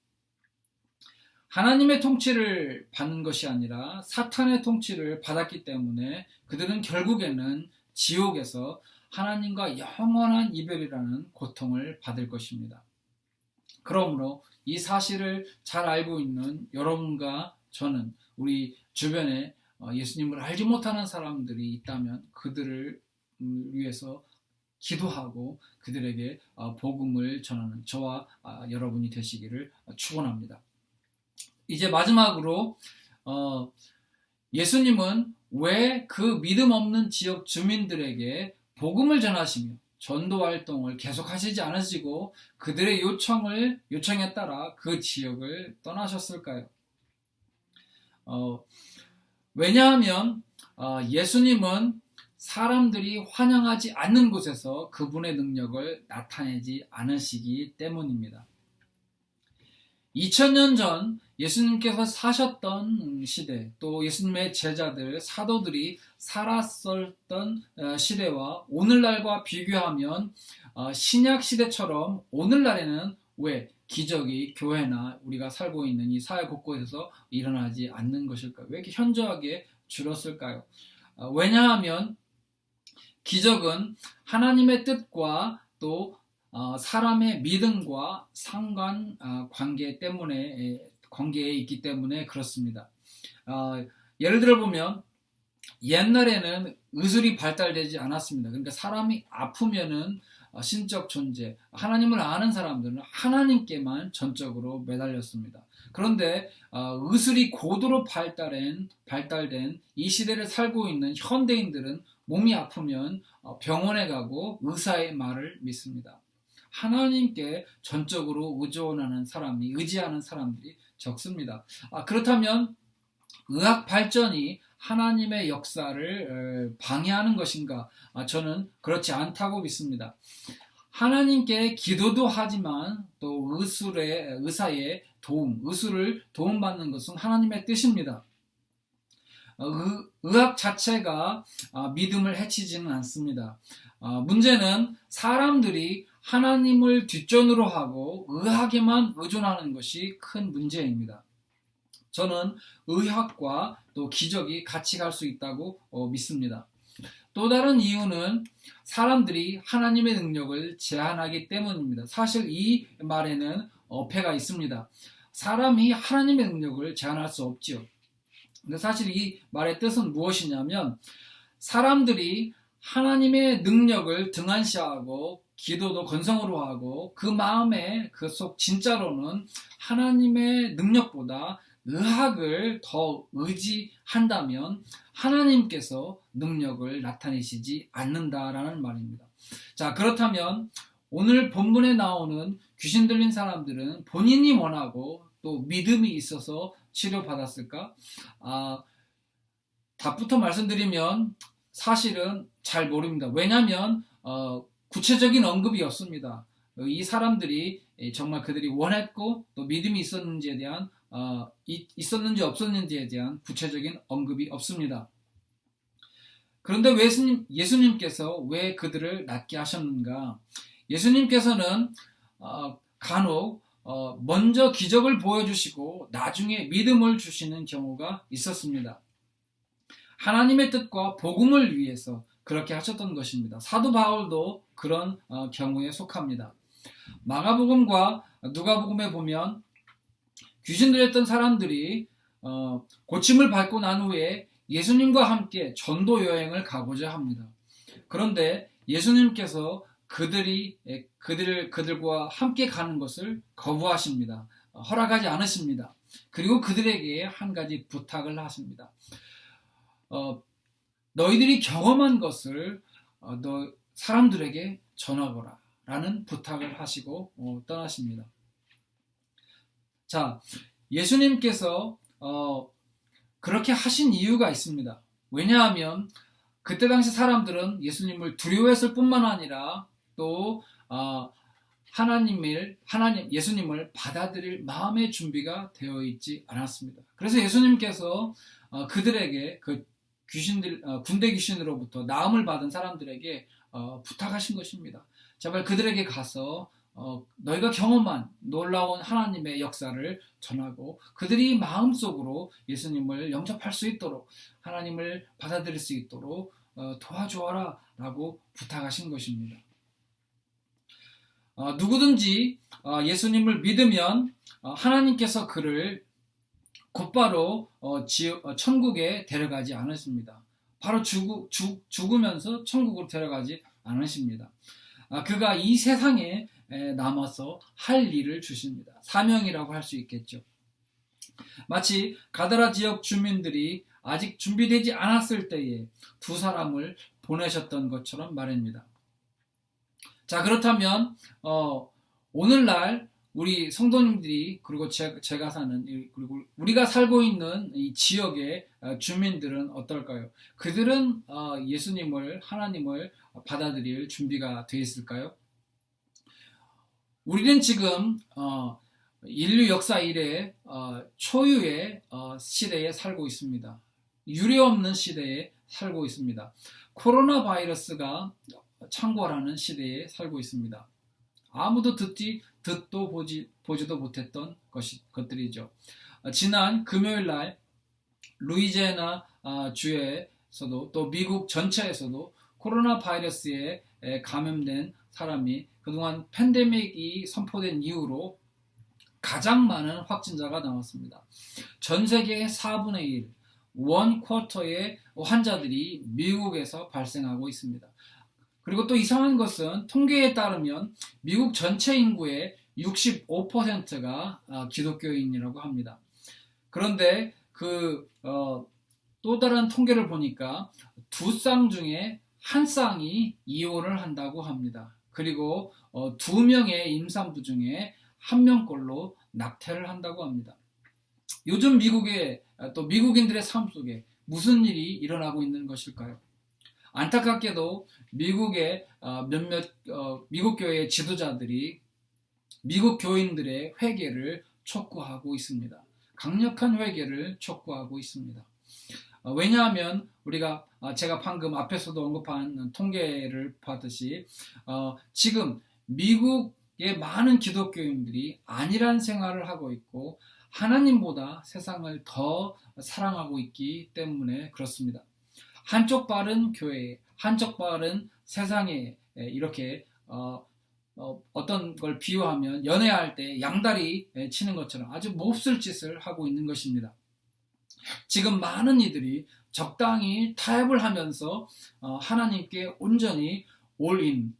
하나님의 통치를 받는 것이 아니라 사탄의 통치를 받았기 때문에 그들은 결국에는 지옥에서 하나님과 영원한 이별이라는 고통을 받을 것입니다. 그러므로 이 사실을 잘 알고 있는 여러분과 저는 우리 주변에 예수님을 알지 못하는 사람들이 있다면 그들을 위해서 기도하고 그들에게 복음을 전하는 저와 여러분이 되시기를 축원합니다. 이제 마지막으로 예수님은 왜 그 믿음 없는 지역 주민들에게 복음을 전하시며 전도 활동을 계속하시지 않으시고 그들의 요청에 따라 그 지역을 떠나셨을까요? 왜냐하면 예수님은 사람들이 환영하지 않는 곳에서 그분의 능력을 나타내지 않으시기 때문입니다. 2000년 전 예수님께서 사셨던 시대, 또 예수님의 제자들, 사도들이 살았었던 시대와 오늘날과 비교하면 신약 시대처럼 오늘날에는 왜 기적이 교회나 우리가 살고 있는 이 사회 곳곳에서 일어나지 않는 것일까요? 왜 이렇게 현저하게 줄었을까요? 왜냐하면 기적은 하나님의 뜻과 또 사람의 믿음과 관계에 있기 때문에 그렇습니다. 예를 들어 보면 옛날에는 의술이 발달되지 않았습니다. 그러니까 사람이 아프면은 신적 존재, 하나님을 아는 사람들은 하나님께만 전적으로 매달렸습니다. 그런데 의술이 고도로 발달된 이 시대를 살고 있는 현대인들은 몸이 아프면 병원에 가고 의사의 말을 믿습니다. 하나님께 전적으로 의지하는 사람들이 적습니다. 그렇다면 의학 발전이 하나님의 역사를 방해하는 것인가? 저는 그렇지 않다고 믿습니다. 하나님께 기도도 하지만 또 의사의 의술을 도움받는 것은 하나님의 뜻입니다. 의학 자체가 믿음을 해치지는 않습니다. 문제는 사람들이 하나님을 뒷전으로 하고 의학에만 의존하는 것이 큰 문제입니다. 저는 의학과 또 기적이 같이 갈 수 있다고 믿습니다. 또 다른 이유는 사람들이 하나님의 능력을 제한하기 때문입니다. 사실 이 말에는 어폐가 있습니다. 사람이 하나님의 능력을 제한할 수 없지요. 근데 사실 이 말의 뜻은 무엇이냐면 사람들이 하나님의 능력을 등한시하고 기도도 건성으로 하고 그 마음에 그 속 진짜로는 하나님의 능력보다 의학을 더 의지한다면 하나님께서 능력을 나타내시지 않는다라는 말입니다. 자, 그렇다면 오늘 본문에 나오는 귀신 들린 사람들은 본인이 원하고 또 믿음이 있어서 치료받았을까? 답부터 말씀드리면 사실은 잘 모릅니다. 왜냐하면 구체적인 언급이 없습니다. 이 사람들이 정말 그들이 원했고 또 믿음이 있었는지 없었는지에 대한 구체적인 언급이 없습니다. 그런데 왜 예수님께서 왜 그들을 낫게 하셨는가? 예수님께서는 간혹 먼저 기적을 보여주시고 나중에 믿음을 주시는 경우가 있었습니다. 하나님의 뜻과 복음을 위해서 그렇게 하셨던 것입니다. 사도 바울도 그런 경우에 속합니다. 마가복음과 누가복음에 보면 귀신 들렸던 사람들이 고침을 받고 난 후에 예수님과 함께 전도 여행을 가고자 합니다. 그런데 예수님께서 그들과 함께 가는 것을 거부하십니다. 허락하지 않으십니다. 그리고 그들에게 한 가지 부탁을 하십니다. 너희들이 경험한 것을 사람들에게 전하거라 라는 부탁을 하시고 떠나십니다. 자, 예수님께서 그렇게 하신 이유가 있습니다. 왜냐하면 그때 당시 사람들은 예수님을 두려워했을 뿐만 아니라 또 예수님을 받아들일 마음의 준비가 되어 있지 않았습니다. 그래서 예수님께서 그들에게 군대 귀신으로부터 나음을 받은 사람들에게 부탁하신 것입니다. 제발 그들에게 가서 너희가 경험한 놀라운 하나님의 역사를 전하고 그들이 마음속으로 예수님을 영접할 수 있도록 하나님을 받아들일 수 있도록 도와주어라 라고 부탁하신 것입니다. 누구든지 예수님을 믿으면 하나님께서 그를 곧바로 천국에 데려가지 않으십니다. 바로 죽으면서 천국으로 데려가지 않으십니다. 그가 이 세상에 남아서 할 일을 주십니다. 사명이라고 할 수 있겠죠. 마치 가다라 지역 주민들이 아직 준비되지 않았을 때에 두 사람을 보내셨던 것처럼 말입니다. 자, 그렇다면 오늘날 우리 성도님들이 그리고 제가 사는 그리고 우리가 살고 있는 이 지역의 주민들은 어떨까요? 그들은 하나님을 받아들일 준비가 되어 있을까요? 우리는 지금 인류 역사 이래 초유의 시대에 살고 있습니다. 유례없는 시대에 살고 있습니다. 코로나 바이러스가 창궐하는 시대에 살고 있습니다. 아무도 듣도 보지도 못했던 것들이죠. 지난 금요일 날 루이지애나 주에서도 또 미국 전체에서도 코로나 바이러스에 감염된 사람이 그동안 팬데믹이 선포된 이후로 가장 많은 확진자가 나왔습니다. 전 세계의 4분의 1, 원 쿼터의 환자들이 미국에서 발생하고 있습니다. 그리고 또 이상한 것은 통계에 따르면 미국 전체 인구의 65%가 기독교인이라고 합니다. 그런데 또 다른 통계를 보니까 두 쌍 중에 한 쌍이 이혼을 한다고 합니다. 그리고 2명의 임산부 중에 1명꼴로 낙태를 한다고 합니다. 요즘 또 미국인들의 삶 속에 무슨 일이 일어나고 있는 것일까요? 안타깝게도 미국의 몇몇 미국 교회의 지도자들이 미국 교인들의 회개를 촉구하고 있습니다. 강력한 회개를 촉구하고 있습니다. 왜냐하면 제가 방금 앞에서도 언급한 통계를 봤듯이 지금 미국의 많은 기독교인들이 안일한 생활을 하고 있고 하나님보다 세상을 더 사랑하고 있기 때문에 그렇습니다. 한쪽 발은 교회에, 한쪽 발은 세상에 이렇게 어떤 걸 비유하면 연애할 때 양다리 치는 것처럼 아주 몹쓸 짓을 하고 있는 것입니다. 지금 많은 이들이 적당히 타협을 하면서 하나님께 온전히 올인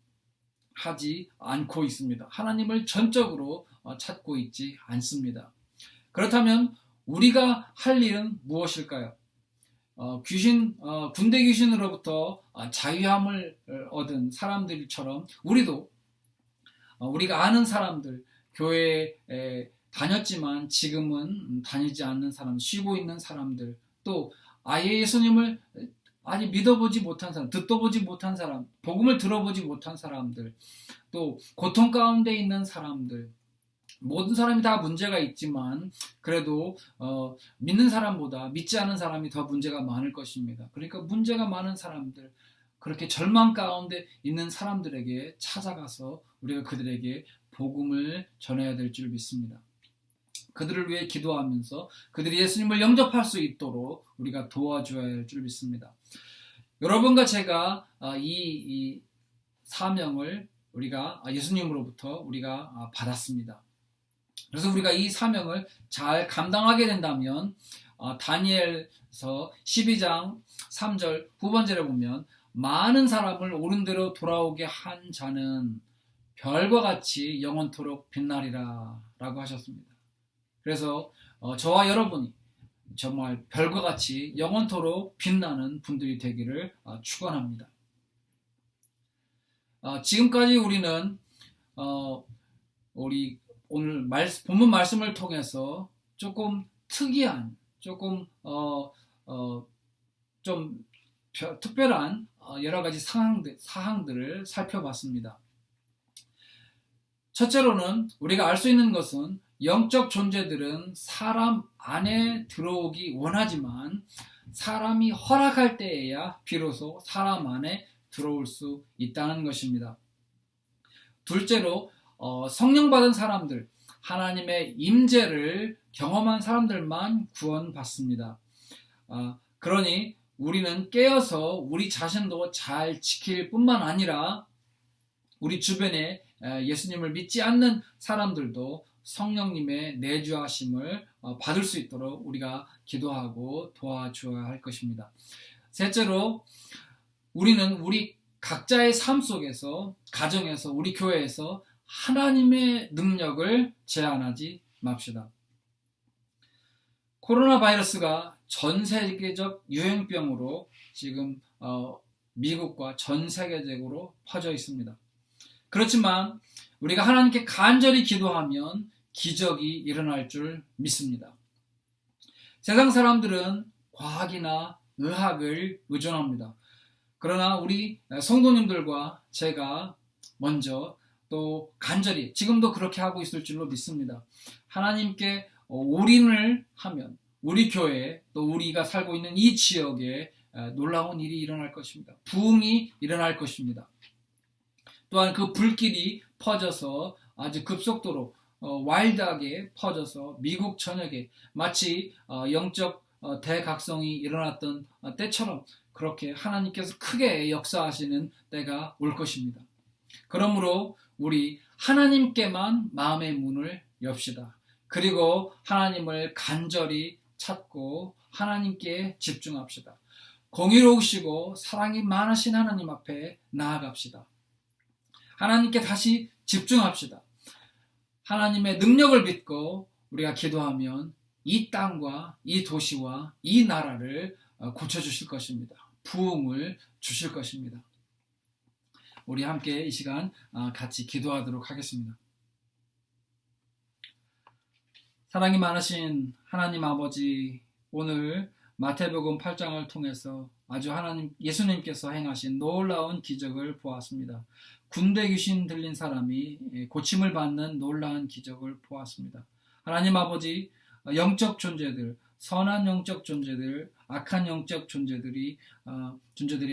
하지 않고 있습니다. 하나님을 전적으로 찾고 있지 않습니다. 그렇다면 우리가 할 일은 무엇일까요? 군대 귀신으로부터 자유함을 얻은 사람들처럼 우리도 우리가 아는 사람들, 교회에 다녔지만 지금은 다니지 않는 사람, 쉬고 있는 사람들, 또 아예 예수님을 아직 믿어보지 못한 사람, 듣도 보지 못한 사람, 복음을 들어보지 못한 사람들, 또 고통 가운데 있는 사람들, 모든 사람이 다 문제가 있지만 그래도 믿는 사람보다 믿지 않은 사람이 더 문제가 많을 것입니다. 그러니까 문제가 많은 사람들, 그렇게 절망 가운데 있는 사람들에게 찾아가서 우리가 그들에게 복음을 전해야 될 줄 믿습니다. 그들을 위해 기도하면서 그들이 예수님을 영접할 수 있도록 우리가 도와줘야 할 줄 믿습니다. 여러분과 제가 이 사명을 우리가 예수님으로부터 우리가 받았습니다. 그래서 우리가 이 사명을 잘 감당하게 된다면 다니엘서 12장 3절 후반절에 보면 많은 사람을 옳은 대로 돌아오게 한 자는 별과 같이 영원토록 빛나리라 라고 하셨습니다. 그래서 저와 여러분이 정말 별과 같이 영원토록 빛나는 분들이 되기를 축원합니다. 지금까지 우리는 우리 오늘 본문 말씀을 통해서 조금 특이한, 조금 좀 특별한 여러 가지 사항들을 살펴봤습니다. 첫째로는 우리가 알 수 있는 것은 영적 존재들은 사람 안에 들어오기 원하지만 사람이 허락할 때에야 비로소 사람 안에 들어올 수 있다는 것입니다. 둘째로 성령 받은 사람들, 하나님의 임재를 경험한 사람들만 구원받습니다. 그러니 우리는 깨어서 우리 자신도 잘 지킬 뿐만 아니라 우리 주변에 예수님을 믿지 않는 사람들도 성령님의 내주하심을 받을 수 있도록 우리가 기도하고 도와줘야 할 것입니다. 셋째로 우리는 우리 각자의 삶 속에서, 가정에서, 우리 교회에서 하나님의 능력을 제한하지 맙시다. 코로나 바이러스가 전 세계적 유행병으로 지금 미국과 전 세계적으로 퍼져 있습니다. 그렇지만 우리가 하나님께 간절히 기도하면 기적이 일어날 줄 믿습니다. 세상 사람들은 과학이나 의학을 의존합니다. 그러나 우리 성도님들과 제가 먼저 또 간절히 지금도 그렇게 하고 있을 줄로 믿습니다. 하나님께 올인을 하면 우리 교회에 또 우리가 살고 있는 이 지역에 놀라운 일이 일어날 것입니다. 부흥이 일어날 것입니다. 또한 그 불길이 퍼져서 아주 급속도로 와일드하게 퍼져서 미국 전역에 마치 영적 대각성이 일어났던 때처럼 그렇게 하나님께서 크게 역사하시는 때가 올 것입니다. 그러므로 우리 하나님께만 마음의 문을 엽시다. 그리고 하나님을 간절히 찾고 하나님께 집중합시다. 공의로우시고 사랑이 많으신 하나님 앞에 나아갑시다. 하나님께 다시 집중합시다. 하나님의 능력을 믿고 우리가 기도하면 이 땅과 이 도시와 이 나라를 고쳐주실 것입니다. 부흥을 주실 것입니다. 우리 함께 이 시간 같이 기도하도록 하겠습니다. 사랑이 많으신 하나님 아버지, 오늘 마태복음 8장을 통해서 아주 예수님께서 행하신 놀라운 기적을 보았습니다. 군대 귀신 들린 사람이 고침을 받는 놀라운 기적을 보았습니다. 하나님 아버지, 영적 존재들, 선한 영적 존재들, 악한 영적 존재들이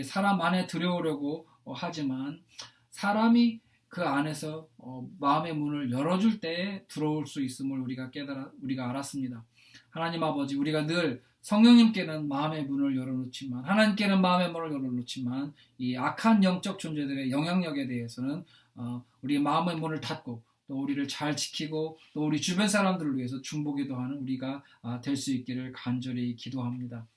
사람 안에 들어오려고 하지만 사람이 그 안에서 마음의 문을 열어줄 때 들어올 수 있음을 우리가 알았습니다. 하나님 아버지, 우리가 늘 성령님께는 마음의 문을 열어놓지만, 하나님께는 마음의 문을 열어놓지만, 이 악한 영적 존재들의 영향력에 대해서는 우리 마음의 문을 닫고 또 우리를 잘 지키고 또 우리 주변 사람들을 위해서 중보기도 하는 우리가 될 수 있기를 간절히 기도합니다.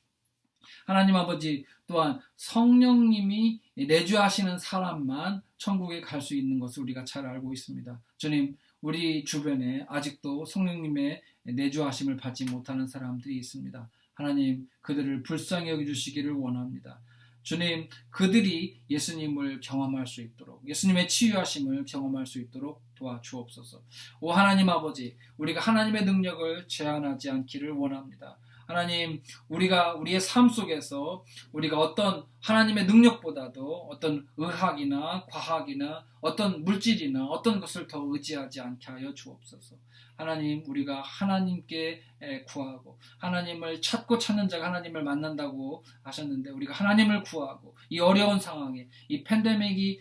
하나님 아버지, 또한 성령님이 내주하시는 사람만 천국에 갈 수 있는 것을 우리가 잘 알고 있습니다. 주님, 우리 주변에 아직도 성령님의 내주하심을 받지 못하는 사람들이 있습니다. 하나님, 그들을 불쌍히 여겨주시기를 원합니다. 주님, 그들이 예수님을 경험할 수 있도록, 예수님의 치유하심을 경험할 수 있도록 도와주옵소서. 오 하나님 아버지, 우리가 하나님의 능력을 제한하지 않기를 원합니다. 하나님, 우리의 삶 속에서 우리가 어떤 하나님의 능력보다도 어떤 의학이나 과학이나 어떤 물질이나 어떤 것을 더 의지하지 않게 하여 주옵소서. 하나님, 우리가 하나님께 구하고 하나님을 찾고 찾는 자가 하나님을 만난다고 하셨는데, 우리가 하나님을 구하고 이 어려운 상황에, 이 팬데믹이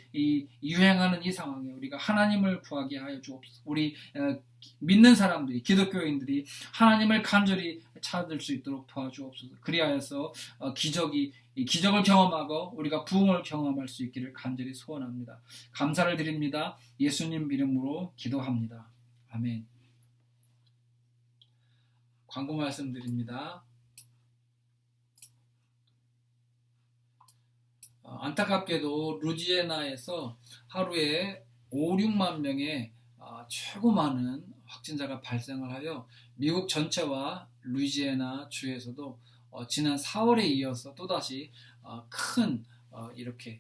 유행하는 이 상황에 우리가 하나님을 구하게 하여 주옵소서. 우리 믿는 사람들이, 기독교인들이 하나님을 간절히 찾을 수 있도록 도와주옵소서. 그리하여서 기적을 경험하고 우리가 부흥을 경험할 수 있기를 간절히 소원합니다. 감사를 드립니다. 예수님 이름으로 기도합니다. 아멘. 광고 말씀드립니다. 안타깝게도 루지애나에서 하루에 5, 6만 명의 최고 많은 확진자가 발생을 하여 미국 전체와 루이지애나 주에서도 지난 4월에 이어서 또다시 이렇게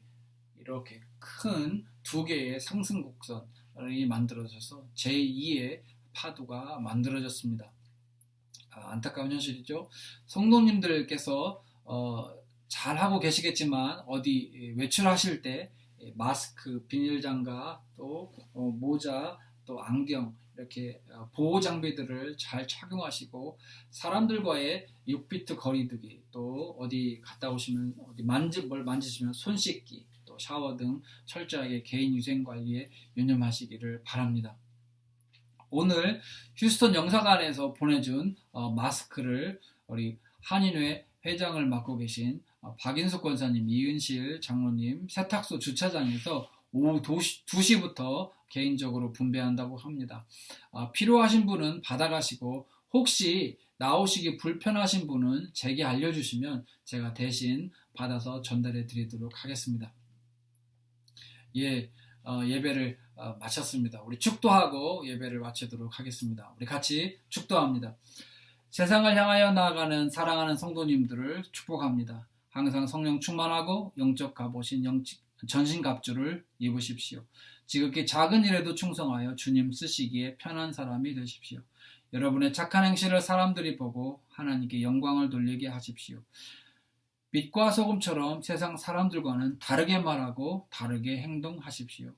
큰 두 개의 상승 곡선이 만들어져서 제2의 파도가 만들어졌습니다. 안타까운 현실이죠. 성도님들께서 잘 하고 계시겠지만 어디 외출하실 때 마스크, 비닐장갑, 또 모자, 또 안경, 이렇게 보호 장비들을 잘 착용하시고 사람들과의 6피트 거리두기, 또 어디 갔다 오시면 뭘 만지시면 손 씻기, 또 샤워 등 철저하게 개인 위생 관리에 유념하시기를 바랍니다. 오늘 휴스턴 영사관에서 보내준 마스크를 우리 한인회 회장을 맡고 계신 박인숙 권사님, 이은실 장로님 세탁소 주차장에서 오후 2시부터 개인적으로 분배한다고 합니다. 필요하신 분은 받아가시고 혹시 나오시기 불편하신 분은 제게 알려주시면 제가 대신 받아서 전달해 드리도록 하겠습니다. 예배를 마쳤습니다. 우리 축도하고 예배를 마치도록 하겠습니다. 우리 같이 축도합니다. 세상을 향하여 나아가는 사랑하는 성도님들을 축복합니다. 항상 성령 충만하고 영적 갑옷인 전신갑주를 입으십시오. 지극히 작은 일에도 충성하여 주님 쓰시기에 편한 사람이 되십시오. 여러분의 착한 행실을 사람들이 보고 하나님께 영광을 돌리게 하십시오. 빛과 소금처럼 세상 사람들과는 다르게 말하고 다르게 행동하십시오.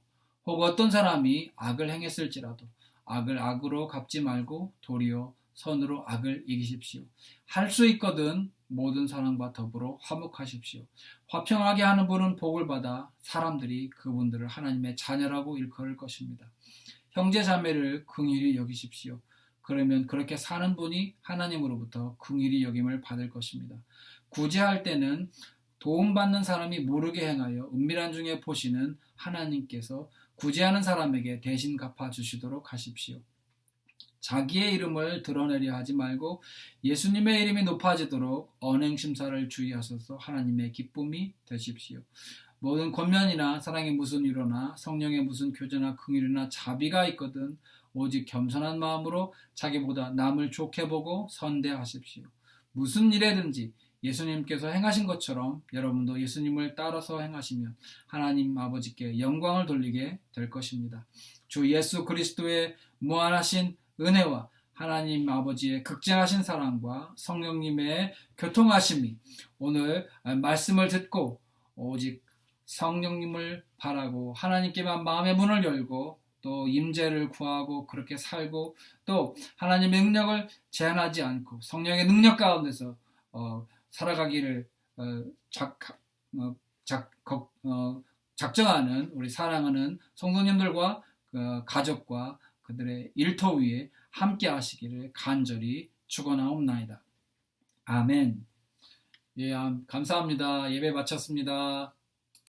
혹 어떤 사람이 악을 행했을지라도 악을 악으로 갚지 말고 도리어 선으로 악을 이기십시오. 할 수 있거든 모든 사람과 더불어 화목하십시오. 화평하게 하는 분은 복을 받아 사람들이 그분들을 하나님의 자녀라고 일컬을 것입니다. 형제 자매를 긍휼히 여기십시오. 그러면 그렇게 사는 분이 하나님으로부터 긍휼히 여김을 받을 것입니다. 구제할 때는 도움받는 사람이 모르게 행하여 은밀한 중에 보시는 하나님께서 구제하는 사람에게 대신 갚아주시도록 하십시오. 자기의 이름을 드러내려 하지 말고 예수님의 이름이 높아지도록 언행심사를 주의하셔서 하나님의 기쁨이 되십시오. 모든 권면이나 사랑의 무슨 위로나 성령의 무슨 교제나 긍휼이나 자비가 있거든 오직 겸손한 마음으로 자기보다 남을 좋게 보고 선대하십시오. 무슨 일에든지 예수님께서 행하신 것처럼 여러분도 예수님을 따라서 행하시면 하나님 아버지께 영광을 돌리게 될 것입니다. 주 예수 그리스도의 무한하신 은혜와 하나님 아버지의 극진하신 사랑과 성령님의 교통하심이 오늘 말씀을 듣고 오직 성령님을 바라고 하나님께만 마음의 문을 열고 또 임재를 구하고 그렇게 살고 또 하나님의 능력을 제한하지 않고 성령의 능력 가운데서 살아가기를 작정하는 우리 사랑하는 성도님들과 가족과 그들의 일터 위에 함께 하시기를 간절히 축원하옵나이다. 아멘. 예, 감사합니다. 예배 마쳤습니다.